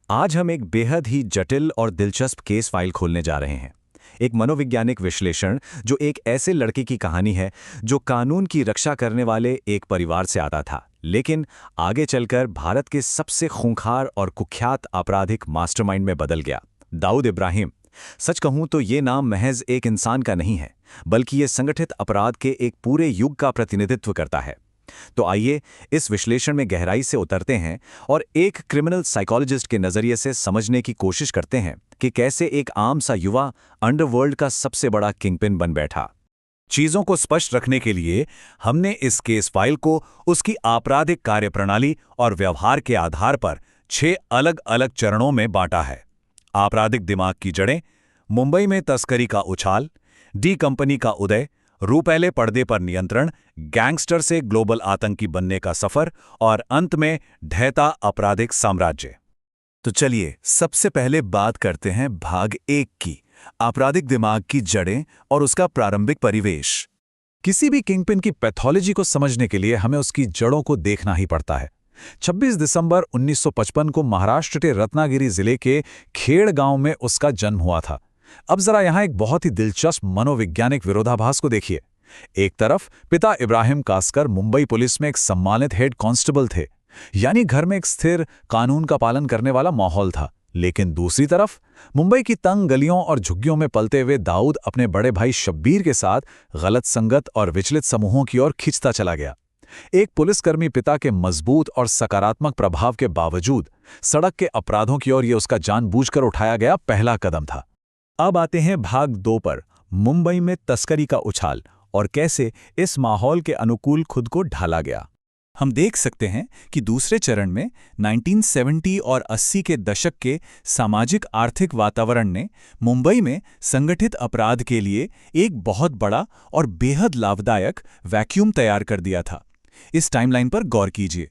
आज हम एक बेहद ही जटिल और दिलचस्प केस फाइल खोलने जा रहे हैं। एक मनोवैज्ञानिक विश्लेषण जो एक ऐसे लड़के की कहानी है जो कानून की रक्षा करने वाले एक परिवार से आता था, लेकिन आगे चलकर भारत के सबसे खूंखार और कुख्यात आपराधिक मास्टरमाइंड में बदल गया। दाऊद इब्राहिम। सच कहूं तो ये नाम महज एक इंसान का नहीं है, बल्कि ये संगठित अपराध के एक पूरे युग का प्रतिनिधित्व करता है। तो आइए इस विश्लेषण में गहराई से उतरते हैं और एक क्रिमिनल साइकोलॉजिस्ट के नजरिए से समझने की कोशिश करते हैं कि कैसे एक आम सा युवा अंडरवर्ल्ड का सबसे बड़ा किंगपिन बन बैठा। चीजों को स्पष्ट रखने के लिए हमने इस केस फाइल को उसकी आपराधिक कार्यप्रणाली और व्यवहार के आधार पर 6 अलग अलग चरणों में बांटा है। आपराधिक दिमाग की जड़ें, मुंबई में तस्करी का उछाल, डी कंपनी का उदय, रूपैले पर्दे पर नियंत्रण, गैंगस्टर से ग्लोबल आतंकी बनने का सफर और अंत में ढहता आपराधिक साम्राज्य। तो चलिए सबसे पहले बात करते हैं भाग 1 की, आपराधिक दिमाग की जड़ें और उसका प्रारंभिक परिवेश। किसी भी किंगपिन की पैथोलॉजी को समझने के लिए हमें उसकी जड़ों को देखना ही पड़ता है। 26 दिसंबर 1955 को महाराष्ट्र के रत्नागिरी जिले के खेड़ गांव में उसका जन्म हुआ था। अब जरा यहां एक बहुत ही दिलचस्प मनोवैज्ञानिक विरोधाभास को देखिए। एक तरफ पिता इब्राहिम कासकर मुंबई पुलिस में एक सम्मानित हेड कांस्टेबल थे, यानी घर में एक स्थिर कानून का पालन करने वाला माहौल था। लेकिन दूसरी तरफ मुंबई की तंग गलियों और झुग्गियों में पलते हुए दाऊद अपने बड़े भाई शब्बीर के साथ गलत संगत और विचलित समूहों की ओर खिंचता चला गया। एक पुलिसकर्मी पिता के मजबूत और सकारात्मक प्रभाव के बावजूद सड़क के अपराधों की ओर यह उसका जानबूझकर उठाया गया पहला कदम था। अब आते हैं भाग 2 पर, मुंबई में तस्करी का उछाल और कैसे इस माहौल के अनुकूल खुद को ढाला गया। हम देख सकते हैं कि दूसरे चरण में 1970 और 80 के दशक के सामाजिक आर्थिक वातावरण ने मुंबई में संगठित अपराध के लिए एक बहुत बड़ा और बेहद लाभदायक वैक्यूम तैयार कर दिया था। इस टाइमलाइन पर गौर कीजिए।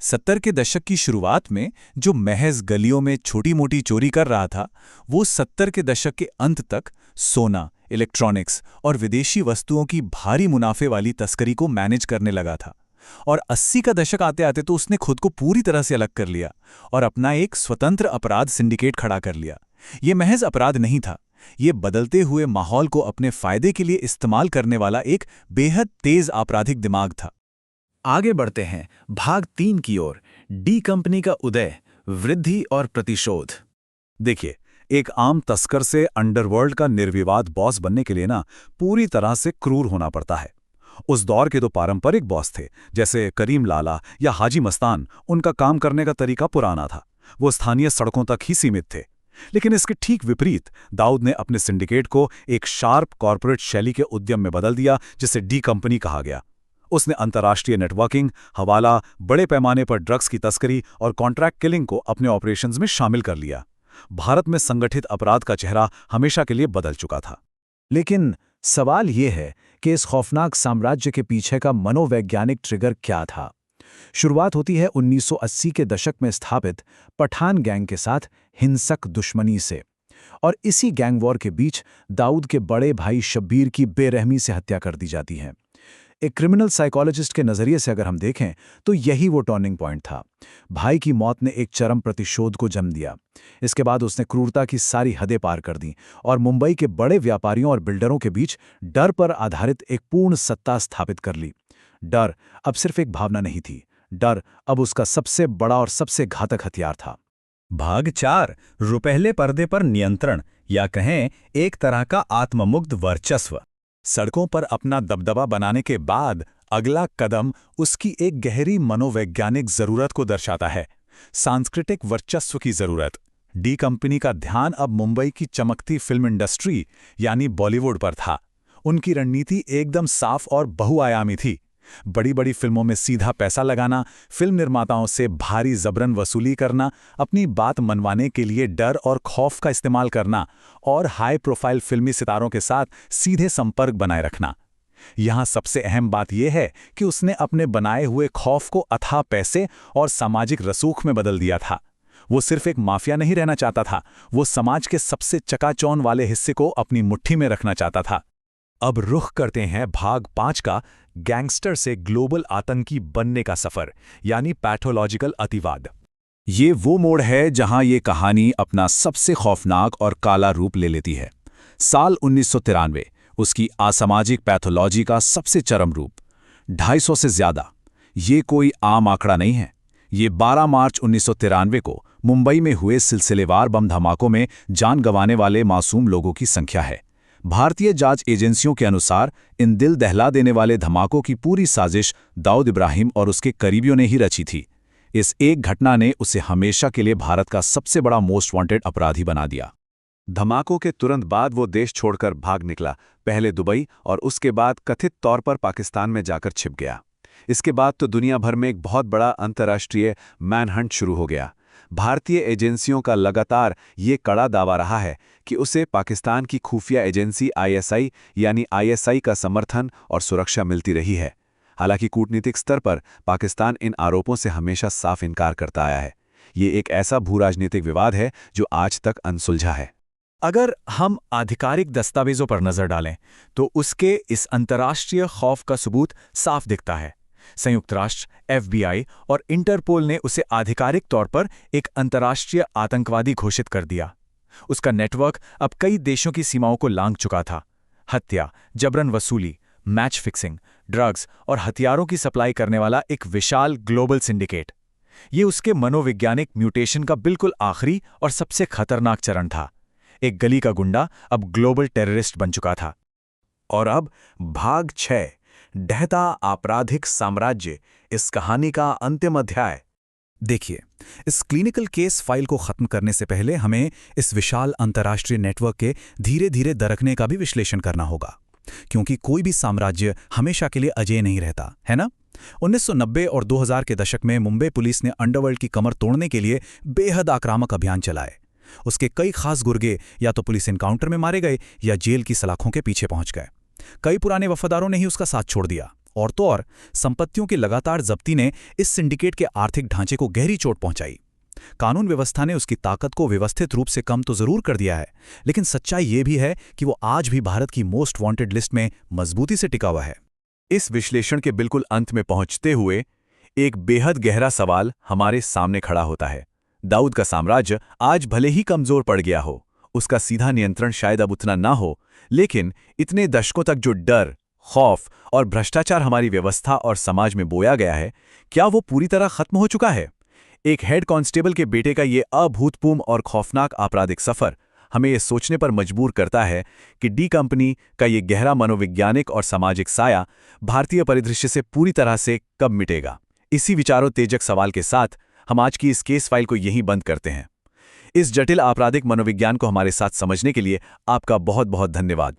70 के दशक की शुरुआत में जो महज गलियों में छोटी मोटी चोरी कर रहा था, वो 70 के दशक के अंत तक सोना, इलेक्ट्रॉनिक्स और विदेशी वस्तुओं की भारी मुनाफे वाली तस्करी को मैनेज करने लगा था। और 80 का दशक आते आते तो उसने खुद को पूरी तरह से अलग कर लिया और अपना एक स्वतंत्र अपराध सिंडिकेट खड़ा कर लिया। ये महज अपराध नहीं था, ये बदलते हुए माहौल को अपने फायदे के लिए इस्तेमाल करने वाला एक बेहद तेज आपराधिक दिमाग था। आगे बढ़ते हैं भाग 3 की ओर, डी कंपनी का उदय, वृद्धि और प्रतिशोध। देखिए, एक आम तस्कर से अंडरवर्ल्ड का निर्विवाद बॉस बनने के लिए पूरी तरह से क्रूर होना पड़ता है। उस दौर के 2 पारंपरिक बॉस थे, जैसे करीम लाला या हाजी मस्तान। उनका काम करने का तरीका पुराना था, वो स्थानीय सड़कों तक ही सीमित थे। लेकिन इसके ठीक विपरीत दाऊद ने अपने सिंडिकेट को एक शार्प कॉर्पोरेट शैली के उद्यम में बदल दिया, जिसे डी कंपनी कहा गया। उसने अंतर्राष्ट्रीय नेटवर्किंग, हवाला, बड़े पैमाने पर ड्रग्स की तस्करी और कॉन्ट्रैक्ट किलिंग को अपने ऑपरेशंस में शामिल कर लिया। भारत में संगठित अपराध का चेहरा हमेशा के लिए बदल चुका था। लेकिन सवाल यह है कि इस खौफनाक साम्राज्य के पीछे का मनोवैज्ञानिक ट्रिगर क्या था। शुरुआत होती है 1980 के दशक में स्थापित पठान गैंग के साथ हिंसक दुश्मनी से, और इसी गैंग वॉर के बीच दाऊद के बड़े भाई शब्बीर की बेरहमी से हत्या कर दी जाती है। एक क्रिमिनल साइकोलॉजिस्ट के नजरिए से अगर हम देखें तो यही वो टर्निंग पॉइंट था। भाई की मौत ने एक चरम प्रतिशोध को जन्म दिया। इसके बाद उसने क्रूरता की सारी हदें पार कर दी और मुंबई के बड़े व्यापारियों और बिल्डरों के बीच डर पर आधारित एक पूर्ण सत्ता स्थापित कर ली। डर अब सिर्फ एक भावना नहीं थी, डर अब उसका सबसे बड़ा और सबसे घातक हथियार था। भाग 4, रुपहले पर्दे पर नियंत्रण, या कहें एक तरह का आत्ममुग्ध वर्चस्व। सड़कों पर अपना दबदबा बनाने के बाद अगला कदम उसकी एक गहरी मनोवैज्ञानिक जरूरत को दर्शाता है, सांस्कृतिक वर्चस्व की जरूरत। डी कंपनी का ध्यान अब मुंबई की चमकती फिल्म इंडस्ट्री यानी बॉलीवुड पर था। उनकी रणनीति एकदम साफ और बहुआयामी थी। बड़ी बड़ी फिल्मों में सीधा पैसा लगाना, फिल्म निर्माताओं से भारी जबरन वसूली करना, अपनी बात मनवाने के लिए डर और खौफ का इस्तेमाल करना और हाई प्रोफाइल फिल्मी सितारों के साथ सीधे संपर्क बनाए रखना। यहाँ सबसे अहम बात यह है कि उसने अपने बनाए हुए खौफ को अथाह पैसे और सामाजिक रसूख में बदल दिया था। वो सिर्फ एक माफिया नहीं रहना चाहता था, वो समाज के सबसे चकाचौंध वाले हिस्से को अपनी मुट्ठी में रखना चाहता था। अब रुख करते हैं भाग 5 का, गैंगस्टर से ग्लोबल आतंकी बनने का सफर, यानी पैथोलॉजिकल अतिवाद। ये वो मोड़ है जहां ये कहानी अपना सबसे खौफनाक और काला रूप ले लेती है। साल 1993, उसकी असामाजिक पैथोलॉजी का सबसे चरम रूप। 250 से ज्यादा। ये कोई आम आंकड़ा नहीं है। ये 12 मार्च 1993 को मुंबई में हुए सिलसिलेवार बम धमाकों में जान गंवाने वाले मासूम लोगों की संख्या है। भारतीय जांच एजेंसियों के अनुसार इन दिल दहला देने वाले धमाकों की पूरी साजिश दाऊद इब्राहिम और उसके करीबियों ने ही रची थी। इस एक घटना ने उसे हमेशा के लिए भारत का सबसे बड़ा मोस्ट वांटेड अपराधी बना दिया। धमाकों के तुरंत बाद वो देश छोड़कर भाग निकला, पहले दुबई और उसके बाद कथित तौर पर पाकिस्तान में जाकर छिप गया। इसके बाद तो दुनिया भर में एक बहुत बड़ा अंतर्राष्ट्रीय मैनहंट शुरू हो गया। भारतीय एजेंसियों का लगातार ये कड़ा दावा रहा है कि उसे पाकिस्तान की खुफिया एजेंसी आईएसआई यानी आईएसआई का समर्थन और सुरक्षा मिलती रही है। हालांकि कूटनीतिक स्तर पर पाकिस्तान इन आरोपों से हमेशा साफ इनकार करता आया है। ये एक ऐसा भूराजनीतिक विवाद है जो आज तक अनसुलझा है। अगर हम आधिकारिक दस्तावेजों पर नजर डालें तो उसके इस अंतर्राष्ट्रीय खौफ का सबूत साफ दिखता है। संयुक्त राष्ट्र, एफबीआई और इंटरपोल ने उसे आधिकारिक तौर पर एक अंतर्राष्ट्रीय आतंकवादी घोषित कर दिया। उसका नेटवर्क अब कई देशों की सीमाओं को लांघ चुका था। हत्या, जबरन वसूली, मैच फिक्सिंग, ड्रग्स और हथियारों की सप्लाई करने वाला एक विशाल ग्लोबल सिंडिकेट। ये उसके मनोवैज्ञानिक म्यूटेशन का बिल्कुल आखिरी और सबसे खतरनाक चरण था। एक गली का गुंडा अब ग्लोबल टेररिस्ट बन चुका था। और अब भाग 6, ढहता आपराधिक साम्राज्य, इस कहानी का अंतिम अध्याय। देखिए, इस क्लिनिकल केस फाइल को खत्म करने से पहले हमें इस विशाल अंतर्राष्ट्रीय नेटवर्क के धीरे धीरे दरकने का भी विश्लेषण करना होगा, क्योंकि कोई भी साम्राज्य हमेशा के लिए अजेय नहीं रहता, है ना? 1990 और 2000 के दशक में मुंबई पुलिस ने अंडरवर्ल्ड की कमर तोड़ने के लिए बेहद आक्रामक अभियान चलाए। उसके कई खास गुर्गे या तो पुलिस एनकाउंटर में मारे गए या जेल की सलाखों के पीछे पहुंच गए। कई पुराने वफादारों ने ही उसका साथ छोड़ दिया। और तो और संपत्तियों की लगातार जब्ती ने इस सिंडिकेट के आर्थिक ढांचे को गहरी चोट पहुंचाई। कानून व्यवस्था ने उसकी ताकत को व्यवस्थित रूप से कम तो जरूर कर दिया है, लेकिन सच्चाई ये भी है कि वो आज भी भारत की मोस्ट वांटेड लिस्ट में मजबूती से टिका हुआ है। इस विश्लेषण के बिल्कुल अंत में पहुंचते हुए एक बेहद गहरा सवाल हमारे सामने खड़ा होता है। दाऊद का साम्राज्य आज भले ही कमजोर पड़ गया हो, उसका सीधा नियंत्रण शायद अब उतना ना हो, लेकिन इतने दशकों तक जो डर, खौफ और भ्रष्टाचार हमारी व्यवस्था और समाज में बोया गया है, क्या वो पूरी तरह खत्म हो चुका है? एक हेड कांस्टेबल के बेटे का ये अभूतपूर्व और खौफनाक आपराधिक सफर हमें ये सोचने पर मजबूर करता है कि डी कंपनी का ये गहरा मनोवैज्ञानिक और सामाजिक साया भारतीय परिदृश्य से पूरी तरह से कब मिटेगा। इसी विचारोत्तेजक सवाल के साथ हम आज की इस केस फाइल को यहीं बंद करते हैं। इस जटिल आपराधिक मनोविज्ञान को हमारे साथ समझने के लिए आपका बहुत बहुत धन्यवाद।